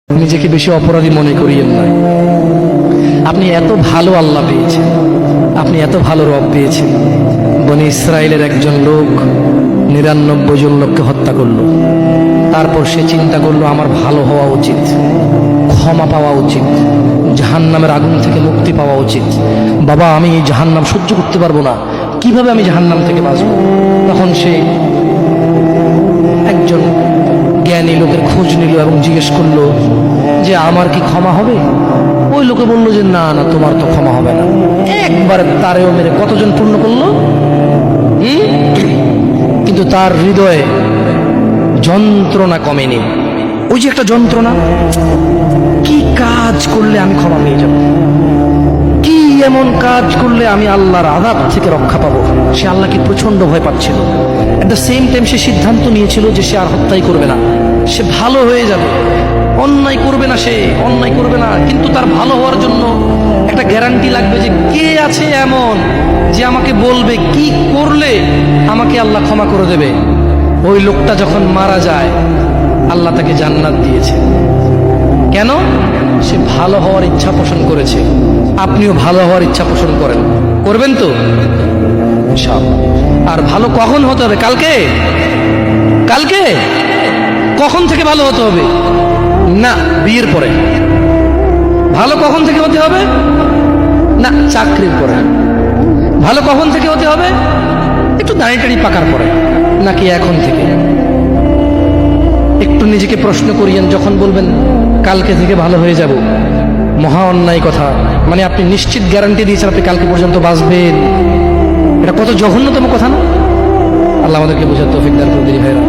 নিজেকে বেশি অপরাধী মনে করিয়েন না। আপনি এত ভালো আল্লাহ পেয়েছেন, আপনি এত ভালো রব পেয়েছেন। বনি ইসরায়েলের একজন লোক ৯৯ জন লোককে হত্যা করলো। তারপর সে চিন্তা করলো আমার ভালো হওয়া উচিত, ক্ষমা পাওয়া উচিত, জাহান্নামের আগুন থেকে মুক্তি পাওয়া উচিত। বাবা আমি এই জাহান্নাম সহ্য করতে পারবো না, কিভাবে আমি জাহান্নাম থেকে বাঁচবো? তখন সে একজন জ্ঞানী লোকের খোঁজ নিল এবং জিজ্ঞেস করলো যে আমার কি ক্ষমা হবে? ওই লোকে বললো যে না না, তোমার তো ক্ষমা হবে না। একবার তারেও মেরে কতজন পূর্ণ করলো? কিন্তু তার হৃদয়ে যন্ত্রণা কমেনি। ওই যে একটা যন্ত্রণা, কি কাজ করলে আমি ক্ষমা পেয়ে যাব, কি এমন কাজ করলে আমি আল্লাহর আযাব থেকে রক্ষা পাবো। সে আল্লাহকে প্রচন্ড ভয় পাচ্ছিল। এট দ্য সেম টাইম সে সিদ্ধান্ত নিয়েছিল যে সে আর হত্যাই করবে না, সে ভালো হয়ে যাবে, অন্যায় করবে না, সে অন্যায় করবে না। কিন্তু তার ভালো হওয়ার জন্য একটা গ্যারান্টি লাগবে যে কে আছে এমন যে আমাকে বলবে কি করলে আমাকে আল্লাহ ক্ষমা করে দেবে। ওই লোকটা যখন মারা যায় আল্লাহ তাকে জান্নাত দিয়েছে। কেন? সে ভালো হওয়ার ইচ্ছা পোষণ করেছে। আপনিও ভালো হওয়ার ইচ্ছা পোষণ করেন, করবেন তো ইনশাআল্লাহ। আর ভালো কখন হতে হবে? কালকে? কালকে কখন থেকে ভালো হতে হবে? না, বিয়ের পরে। ভালো কখন থেকে হতে হবে? না, চাকরির পরে। ভালো কখন থেকে হতে হবে? একটু দাঁড়িয়ে পাকার পরে, নাকি এখন থেকে? একটু নিজেকে প্রশ্ন করিয়েন। যখন বলবেন কালকে থেকে ভালো হয়ে যাব, মহা অন্যায় কথা। মানে আপনি নিশ্চিত গ্যারান্টি দিয়েছেন আপনি কালকে পর্যন্ত বাঁচবেন। এটা কত জঘন্যতম কথা না? আল্লাহ আমাদেরকে বোঝার তৌফিক দান করুন ভাইরা।